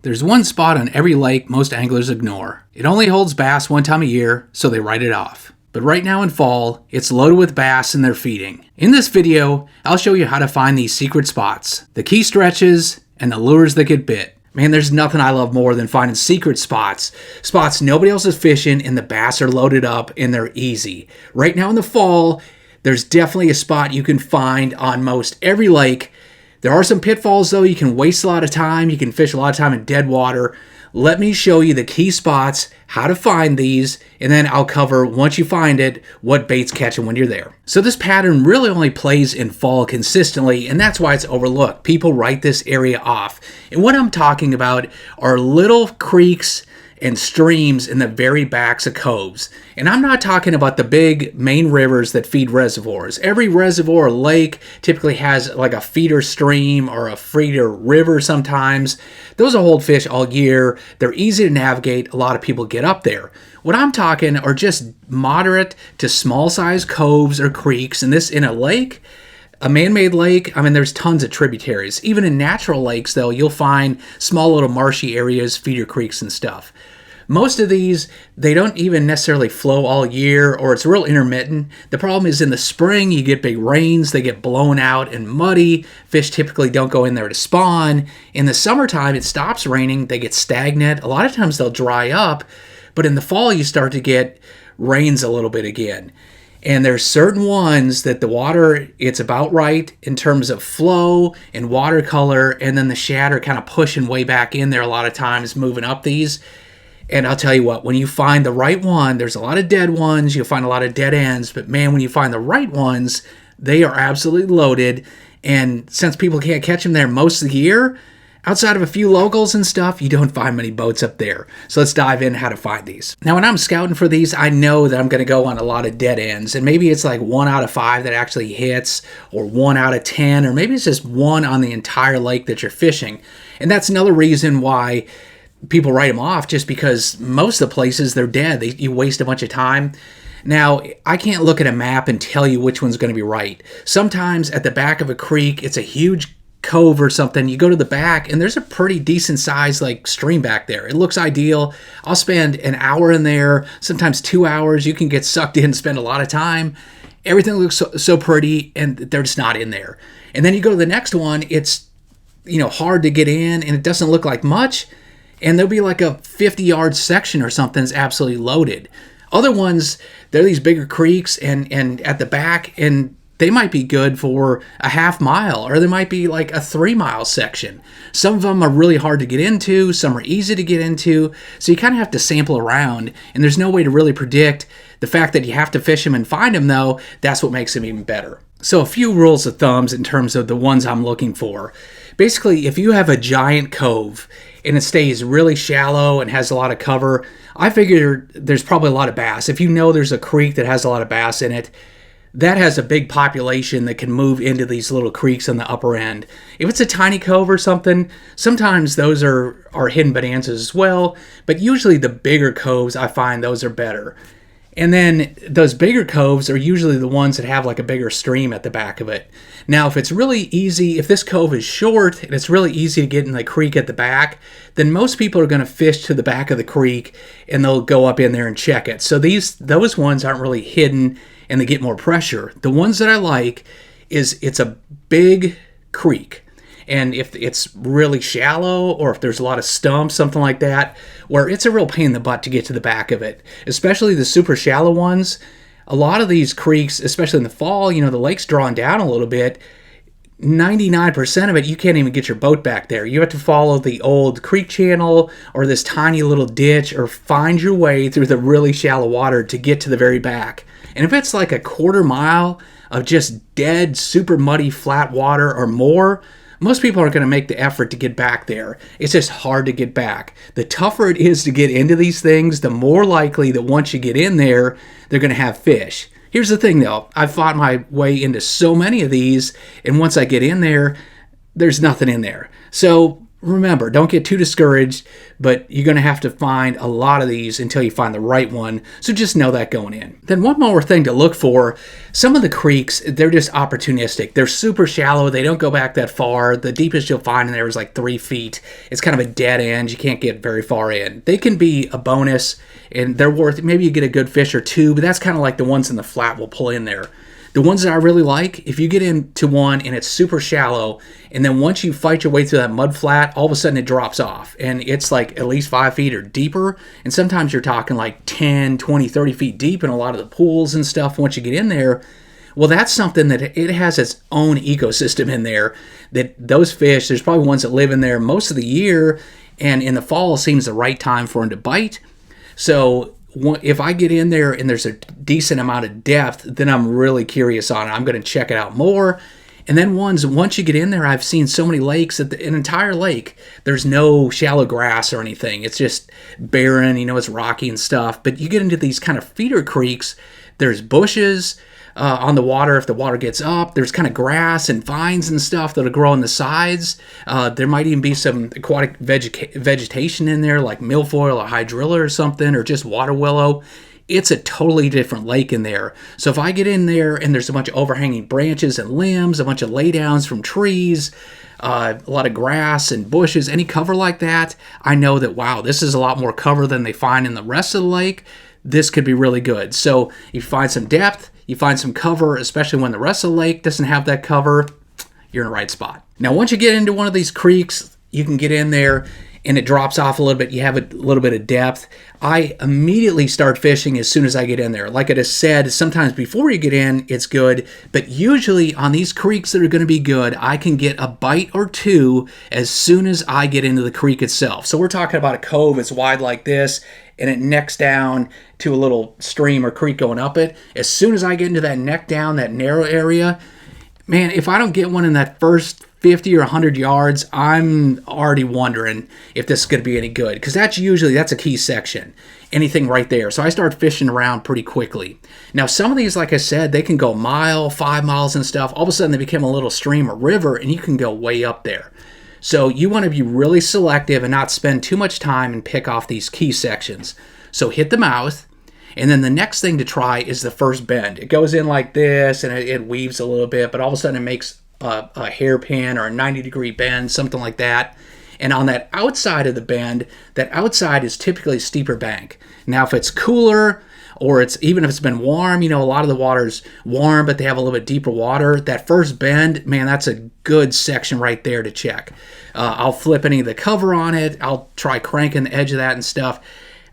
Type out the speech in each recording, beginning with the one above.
There's one spot on every lake most anglers ignore. It only holds bass one time a year, so they write it off. But right now in fall, it's loaded with bass and they're feeding. In this video, I'll show you how to find these secret spots, the key stretches, and the lures that get bit. Man, there's nothing I love more than finding secret spots. Spots nobody else is fishing and the bass are loaded up and they're easy. Right now in the fall, there's definitely a spot you can find on most every lake. There are some pitfalls though. You can waste a lot of time. You can fish a lot of time in dead water. Let me show you the key spots, how to find these, and then I'll cover, once you find it, what bait's catching when you're there. So this pattern really only plays in fall consistently, and that's why it's overlooked. People write this area off. And what I'm talking about are little creeks and streams in the very backs of coves. And I'm not talking about the big main rivers that feed reservoirs. Every reservoir or lake typically has like a feeder stream or a feeder river sometimes. Those will hold fish all year. They're easy to navigate. A lot of people get up there. What I'm talking are just moderate to small size coves or creeks, and this in a lake. A man-made lake, I mean, there's tons of tributaries. Even in natural lakes, though, you'll find small little marshy areas, feeder creeks and stuff. Most of these, they don't even necessarily flow all year, or it's real intermittent. The problem is in the spring, you get big rains, they get blown out and muddy. Fish typically don't go in there to spawn. In the summertime, it stops raining, they get stagnant. A lot of times they'll dry up, but in the fall, you start to get rains a little bit again. And there's certain ones that the water, it's about right in terms of flow and watercolor, and then the shad are kind of pushing way back in there a lot of times, moving up these. And I'll tell you what, when you find the right one, there's a lot of dead ones, you'll find a lot of dead ends, but man, when you find the right ones, they are absolutely loaded. And since people can't catch them there most of the year, outside of a few locals and stuff, you don't find many boats up there. So let's dive in how to find these. Now, when I'm scouting for these, I know that I'm going to go on a lot of dead ends. And maybe it's like 1 out of 5 that actually hits, or 1 out of 10, or maybe it's just 1 on the entire lake that you're fishing. And that's another reason why people write them off, just because most of the places, they're dead. You waste a bunch of time. Now, I can't look at a map and tell you which one's going to be right. Sometimes at the back of a creek, it's a huge cove or something, you go to the back and there's a pretty decent size like stream back there. It looks ideal. I'll spend an hour in there, sometimes 2 hours. You can get sucked in, spend a lot of time. Everything looks so pretty, and they're just not in there. And then you go to the next one, it's hard to get in and it doesn't look like much, and there'll be like a 50-yard section or something that's absolutely loaded. Other ones, they're these bigger creeks and at the back, and they might be good for a half mile, or there might be like a 3-mile section. Some of them are really hard to get into, some are easy to get into, so you kind of have to sample around, and there's no way to really predict. The fact that you have to fish them and find them, though, that's what makes them even better. So a few rules of thumbs in terms of the ones I'm looking for. Basically, if you have a giant cove and it stays really shallow and has a lot of cover, I figure there's probably a lot of bass. If you know there's a creek that has a lot of bass in it, that has a big population that can move into these little creeks on the upper end. If it's a tiny cove or something, sometimes those are hidden bonanzas as well, but usually the bigger coves, I find those are better. And then those bigger coves are usually the ones that have like a bigger stream at the back of it. Now, if it's really easy, if this cove is short and it's really easy to get in the creek at the back, then most people are going to fish to the back of the creek and they'll go up in there and check it. So those ones aren't really hidden and they get more pressure. The ones that I like is it's a big creek. And if it's really shallow, or if there's a lot of stumps, something like that, where it's a real pain in the butt to get to the back of it, especially the super shallow ones. A lot of these creeks, especially in the fall, the lake's drawn down a little bit. 99% of it, you can't even get your boat back there. You have to follow the old creek channel or this tiny little ditch, or find your way through the really shallow water to get to the very back. And if it's like a 1/4 mile of just dead, super muddy, flat water or more, most people aren't going to make the effort to get back there. It's just hard to get back. The tougher it is to get into these things, the more likely that once you get in there, they're going to have fish. Here's the thing though, I've fought my way into so many of these, and once I get in there, there's nothing in there. So remember, don't get too discouraged, but you're going to have to find a lot of these until you find the right one. So just know that going in. Then one more thing to look for, some of the creeks, they're just opportunistic. They're super shallow. They don't go back that far. The deepest you'll find in there is like 3 feet. It's kind of a dead end. You can't get very far in. They can be a bonus, and they're worth, maybe you get a good fish or two, but that's kind of like the ones in the flat will pull in there. The ones that I really like, if you get into one and it's super shallow, and then once you fight your way through that mud flat, all of a sudden it drops off, and it's like at least 5 feet or deeper, and sometimes you're talking like 10, 20, 30 feet deep in a lot of the pools and stuff once you get in there. Well, that's something that it has its own ecosystem in there, that those fish, there's probably ones that live in there most of the year, and in the fall seems the right time for them to bite. So if I get in there and there's a decent amount of depth, then I'm really curious on it. I'm going to check it out more. And then once you get in there, I've seen so many lakes that an entire lake, there's no shallow grass or anything. It's just barren, it's rocky and stuff. But you get into these kind of feeder creeks, there's bushes on the water. If the water gets up, there's kind of grass and vines and stuff that'll grow on the sides. There might even be some aquatic vegetation in there, like milfoil or hydrilla or something, or just water willow. It's a totally different lake in there. So if I get in there and there's a bunch of overhanging branches and limbs, a bunch of laydowns from trees, a lot of grass and bushes, any cover like that, I know that, wow, this is a lot more cover than they find in the rest of the lake. This could be really good. So if you find some depth, you find some cover, especially when the rest of the lake doesn't have that cover, you're in the right spot. Now, once you get into one of these creeks, you can get in there and it drops off a little bit. You have a little bit of depth. I immediately start fishing as soon as I get in there. Like I just said, sometimes before you get in, it's good. But usually on these creeks that are going to be good, I can get a bite or two as soon as I get into the creek itself. So we're talking about a cove. It's wide like this, and it necks down to a little stream or creek going up it. As soon as I get into that neck down, that narrow area, man, if I don't get one in that first 50 or 100 yards, I'm already wondering if this is going to be any good, because that's a key section, anything right there. So I start fishing around pretty quickly. Now, some of these, like I said, they can go a mile, 5 miles and stuff. All of a sudden, they become a little stream or river, and you can go way up there. So you want to be really selective and not spend too much time and pick off these key sections. So hit the mouth. And then the next thing to try is the first bend. It goes in like this, and it weaves a little bit, but all of a sudden it makes a hairpin or a 90-degree bend, something like that. And on that outside of the bend, that outside is typically a steeper bank. Now, if it's cooler, or even if it's been warm, a lot of the water's warm, but they have a little bit deeper water, that first bend, man, that's a good section right there to check. I'll flip any of the cover on it. I'll try cranking the edge of that and stuff.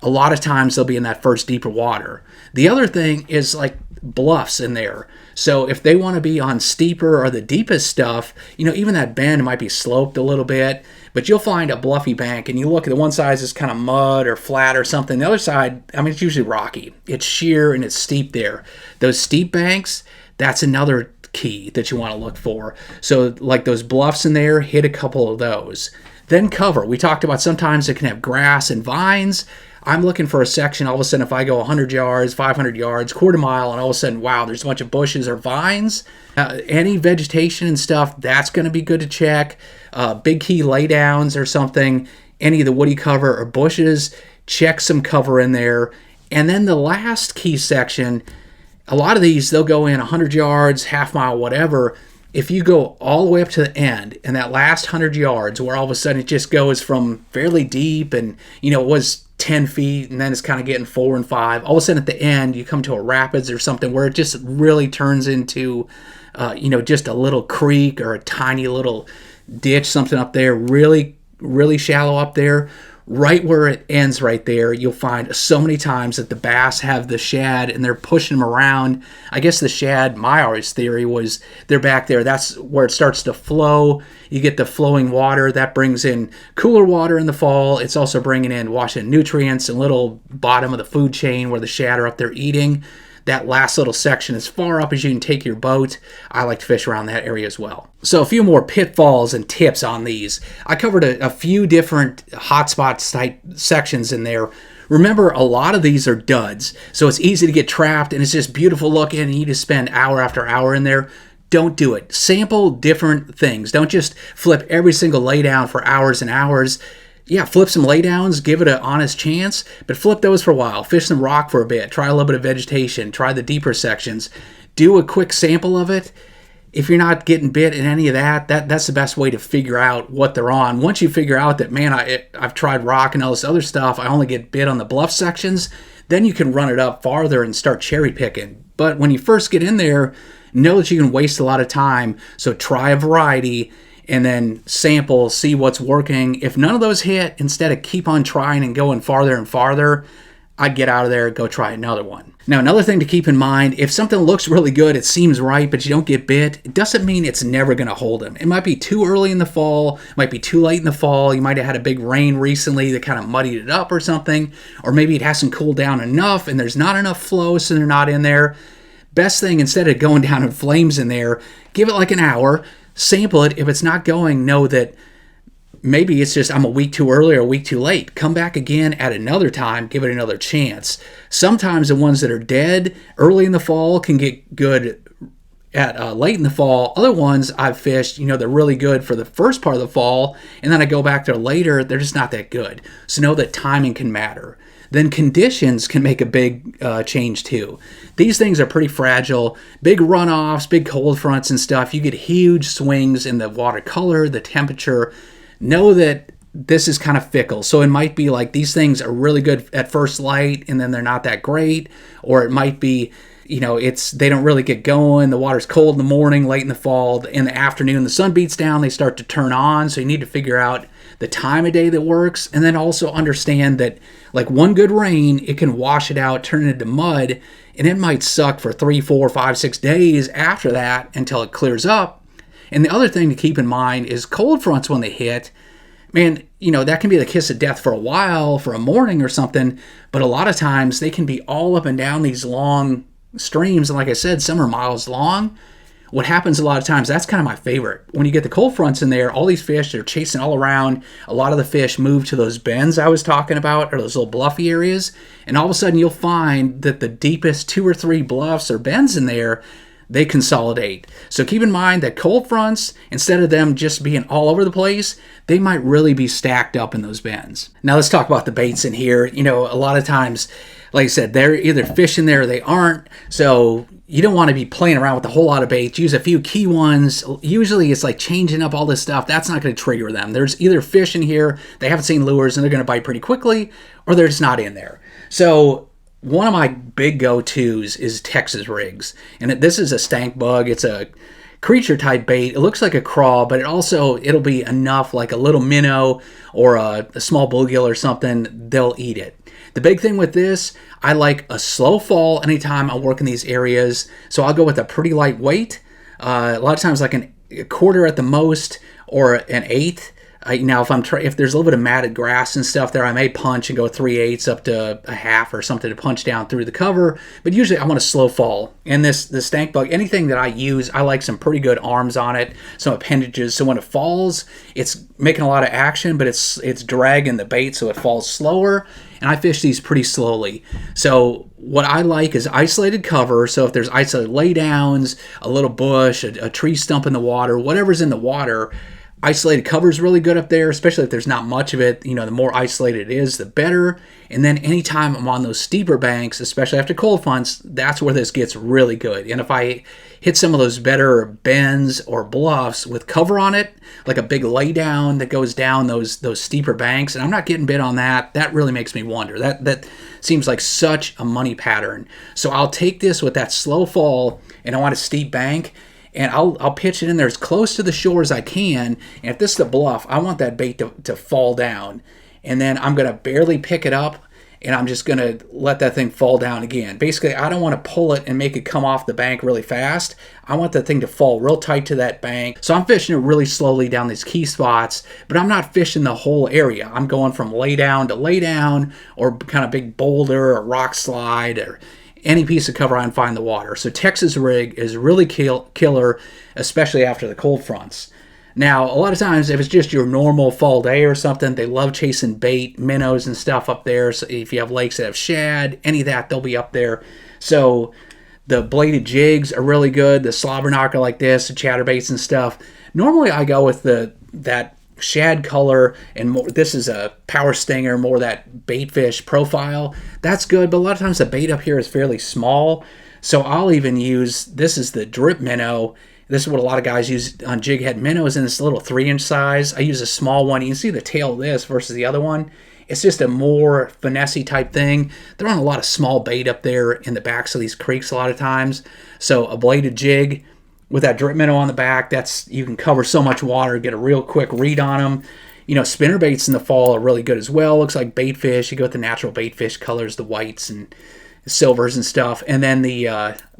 A lot of times they'll be in that first deeper water. The other thing is like bluffs in there. So if they want to be on steeper or the deepest stuff, even that bend might be sloped a little bit, but you'll find a bluffy bank and you look at the one side is kind of mud or flat or something. The other side, it's usually rocky. It's sheer and it's steep there. Those steep banks, that's another key that you want to look for. So like those bluffs in there, hit a couple of those. Then cover. We talked about sometimes it can have grass and vines. I'm looking for a section, all of a sudden, if I go 100 yards, 500 yards, quarter mile, and all of a sudden, wow, there's a bunch of bushes or vines. Any vegetation and stuff, that's going to be good to check. Big key laydowns or something, any of the woody cover or bushes, check some cover in there. And then the last key section, a lot of these, they'll go in 100 yards, half mile, whatever. If you go all the way up to the end, and that last 100 yards, where all of a sudden it just goes from fairly deep and, it was 10 feet and then it's kind of getting 4 and 5. All of a sudden at the end, you come to a rapids or something where it just really turns into, just a little creek or a tiny little ditch, something up there, really, really shallow up there. Right where it ends right there, you'll find so many times that the bass have the shad and they're pushing them around. I guess the shad, my always theory was they're back there. That's where it starts to flow. You get the flowing water. That brings in cooler water in the fall. It's also bringing in washing nutrients and little bottom of the food chain where the shad are up there eating. That last little section, as far up as you can take your boat, I like to fish around that area as well. So a few more pitfalls and tips on these. I covered a few different hotspot type sections in there. Remember, a lot of these are duds, so it's easy to get trapped and it's just beautiful looking and you just spend hour after hour in there. don't do it. Sample different things. Don't just flip every single laydown for hours and hours. Yeah, flip some laydowns, give it an honest chance, but flip those for a while. Fish some rock for a bit. Try a little bit of vegetation. Try the deeper sections. Do a quick sample of it. If you're not getting bit in any of that's the best way to figure out what they're on. Once you figure out that, man, I've tried rock and all this other stuff, I only get bit on the bluff sections, then you can run it up farther and start cherry picking. But when you first get in there, know that you can waste a lot of time. So try a variety and then sample, see what's working. If none of those hit, instead of keep on trying and going farther and farther, I'd get out of there and go try another one. Now, another thing to keep in mind, if something looks really good, it seems right, but you don't get bit, it doesn't mean it's never going to hold them. It might be too early in the fall, it might be too late in the fall, you might have had a big rain recently that kind of muddied it up or something, or maybe it hasn't cooled down enough and there's not enough flow, so they're not in there. Best thing, instead of going down in flames in there, give it like an hour, sample it. If it's not going, know that maybe it's just I'm a week too early or a week too late. Come back again at another time, give it another chance. Sometimes the ones that are dead early in the fall can get good at late in the fall. Other ones I've fished, they're really good for the first part of the fall, and then I go back there later, they're just not that good. So know that timing can matter. Then conditions can make a big change too. These things are pretty fragile. Big runoffs, big cold fronts and stuff, you get huge swings in the water color, the temperature. Know that this is kind of fickle. So it might be like these things are really good at first light and then they're not that great. Or it might be, they don't really get going. The water's cold in the morning, late in the fall, in the afternoon, the sun beats down, they start to turn on. So you need to figure out the time of day that works. And then also understand that like one good rain, it can wash it out, turn it into mud, and it might suck for 3, 4, 5, 6 days after that until it clears up. And the other thing to keep in mind is cold fronts when they hit, man, that can be the kiss of death for a while, for a morning or something, but a lot of times they can be all up and down these long streams, and like I said, some are miles long. What happens a lot of times, that's kind of my favorite. When you get the cold fronts in there, all these fish, they're chasing all around. A lot of the fish move to those bends I was talking about, or those little bluffy areas, and all of a sudden you'll find that the deepest 2 or 3 bluffs or bends in there, they consolidate. So keep in mind that cold fronts, instead of them just being all over the place, they might really be stacked up in those bends. Now let's talk about the baits in here. A lot of times, like I said, they're either fishing there or they aren't. So you don't want to be playing around with a whole lot of baits. Use a few key ones. Usually it's like changing up all this stuff. That's not going to trigger them. There's either fish in here, they haven't seen lures and they're going to bite pretty quickly, or they're just not in there. So one of my big go-tos is Texas rigs. And this is a stank bug. It's a creature type bait. It looks like a craw, but it'll be enough, like a little minnow or a small bluegill or something, they'll eat it. The big thing with this, I like a slow fall anytime I work in these areas. So I'll go with a pretty light weight. A lot of times like a quarter at the most or an eighth. Now, if there's a little bit of matted grass and stuff there, I may punch and go 3/8 up to a half or something to punch down through the cover. But usually I want a slow fall. And this stank bug, anything that I use, I like some pretty good arms on it, some appendages. So when it falls, it's making a lot of action, but it's dragging the bait so it falls slower. And I fish these pretty slowly. So what I like is isolated cover. So if there's isolated laydowns, a little bush, a tree stump in the water, whatever's in the water, isolated cover is really good up there, especially if there's not much of it. The more isolated it is, the better. And then anytime I'm on those steeper banks, especially after cold fronts, that's where this gets really good. And if I hit some of those better bends or bluffs with cover on it, like a big laydown that goes down those steeper banks, and I'm not getting bit on that really makes me wonder. That seems like such a money pattern. So I'll take this with that slow fall, and I want a steep bank, and I'll pitch it in there as close to the shore as I can. And if this is the bluff, I want that bait to fall down. And then I'm going to barely pick it up, and I'm just going to let that thing fall down again. Basically, I don't want to pull it and make it come off the bank really fast. I want that thing to fall real tight to that bank. So I'm fishing it really slowly down these key spots, but I'm not fishing the whole area. I'm going from laydown to laydown, or kind of big boulder or rock slide, or any piece of cover I can find in the water. So Texas rig is really killer, especially after the cold fronts. Now, a lot of times, if it's just your normal fall day or something, they love chasing bait, minnows and stuff up there. So if you have lakes that have shad, any of that, they'll be up there. So The bladed jigs are really good. The slobber knocker like this, the chatterbaits and stuff. Normally I go with that shad color, and more, this is a power stinger, more that bait fish profile. That's good, but a lot of times the bait up here is fairly small. So I'll even use, this is the drip minnow. This is what a lot of guys use on jig head minnows in this little 3-inch size. I use a small one. You can see the tail of this versus the other one. It's just a more finessey type thing. They're on a lot of small bait up there in the backs of these creeks a lot of times. So a bladed jig with that drip minnow on the back, that's, you can cover so much water, get a real quick read on them. You know, spinner baits in the fall are really good as well. Looks like bait fish. You go with the natural bait fish colors, the whites and silvers and stuff. And then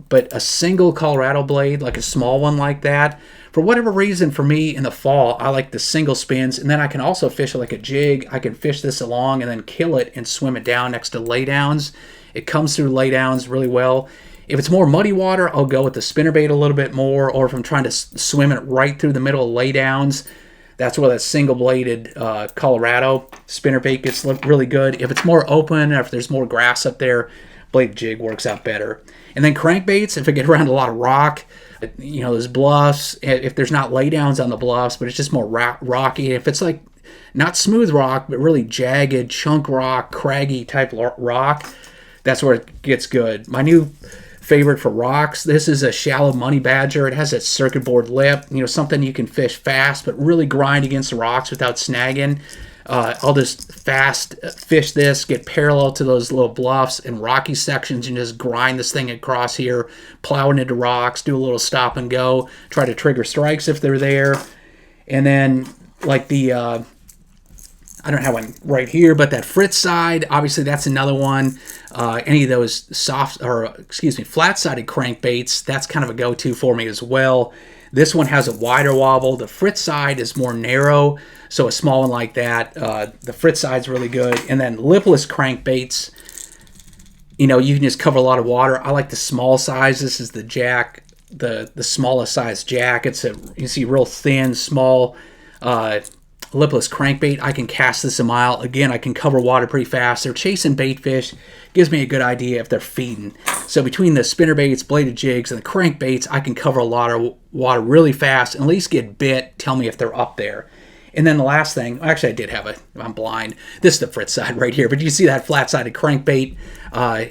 but a single Colorado blade, like a small one like that, for whatever reason, for me in the fall, I like the single spins. And then I can also fish it like a jig. I can fish this along and then kill it and swim it down next to laydowns. It comes through laydowns really well. If it's more muddy water, I'll go with the spinnerbait a little bit more, or if I'm trying to swim it right through the middle of laydowns, that's where that single-bladed Colorado spinnerbait gets really good. If it's more open, or if there's more grass up there, bladed jig works out better. And then crankbaits, if I get around a lot of rock, you know, there's bluffs, if there's not laydowns on the bluffs, but it's just more rocky. If it's like not smooth rock, but really jagged, chunk rock, craggy type rock, that's where it gets good. My new favorite for rocks, this is a shallow money badger. It has a circuit board lip, you know, something you can fish fast but really grind against the rocks without snagging. I'll just fast fish this, get parallel to those little bluffs and rocky sections, and just grind this thing across here, plowing into rocks, do a little stop and go, try to trigger strikes if they're there. And then like the I don't have one right here, but that flatside, obviously that's another one. Any of those flat-sided crankbaits, that's kind of a go-to for me as well. This one has a wider wobble. The flatside is more narrow, so a small one like that. The flatside's really good. And then lipless crankbaits, you know, you can just cover a lot of water. I like the small size. This is the jack, the smallest size jack. It's you can see real thin, small, lipless crankbait. I can cast this a mile. Again, I can cover water pretty fast. They're chasing bait fish. Gives me a good idea if they're feeding. So between the spinnerbaits, bladed jigs, and the crankbaits, I can cover a lot of water really fast and at least get bit, tell me if they're up there. And then the last thing, actually I did have I'm blind. This is the flatside right here, but you see that flat-sided crankbait?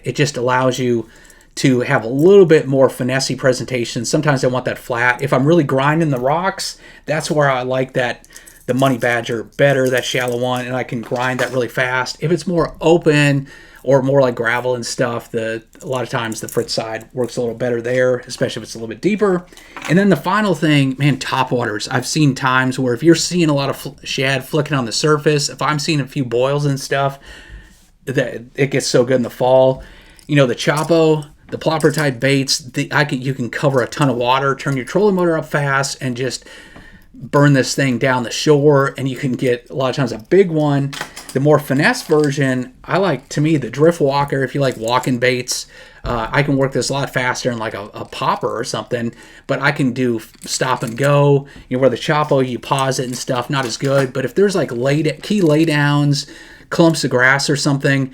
It just allows you to have a little bit more finessey presentation. Sometimes I want that flat. If I'm really grinding the rocks, that's where I like that the money badger better, that shallow one, and I can grind that really fast. If it's more open or more like gravel and stuff, a lot of times the flatside works a little better there, especially if it's a little bit deeper. And then the final thing, man, topwaters. I've seen times where if you're seeing a lot of shad flicking on the surface, if I'm seeing a few boils and stuff, that it gets so good in the fall. You know, the Chopo, the plopper type baits, you can cover a ton of water, turn your trolling motor up fast, and just burn this thing down the shore, and you can get a lot of times a big one. The more finesse version, I like, to me, the drift walker. If you like walking baits, I can work this a lot faster in like a popper or something, but I can do stop and go. You know, where the Chopo, you pause it and stuff, not as good. But if there's like key laydowns, clumps of grass or something,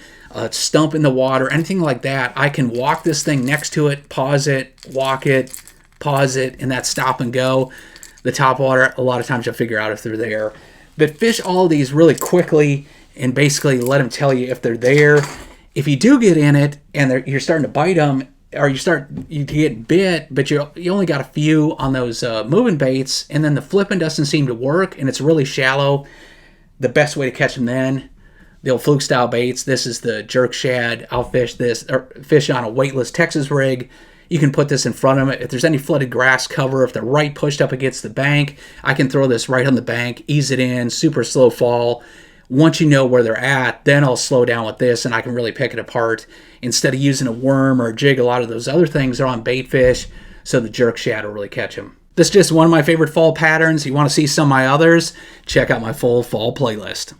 stump in the water, anything like that, I can walk this thing next to it, pause it, walk it, pause it, and that stop and go. The topwater, a lot of times you'll figure out if they're there. But fish all of these really quickly and basically let them tell you if they're there. If you do get in it and you're starting to bite them, or you get bit, but you only got a few on those moving baits, and then the flipping doesn't seem to work and it's really shallow, the best way to catch them then, the old fluke style baits. This is the jerk shad. I'll fish this, or fish on a weightless Texas rig. You can put this in front of them. If there's any flooded grass cover, if they're right pushed up against the bank, I can throw this right on the bank, ease it in, super slow fall. Once you know where they're at, then I'll slow down with this and I can really pick it apart. Instead of using a worm or a jig, a lot of those other things are on bait fish, so the jerk shad will really catch them. This is just one of my favorite fall patterns. You want to see some of my others? Check out my full fall playlist.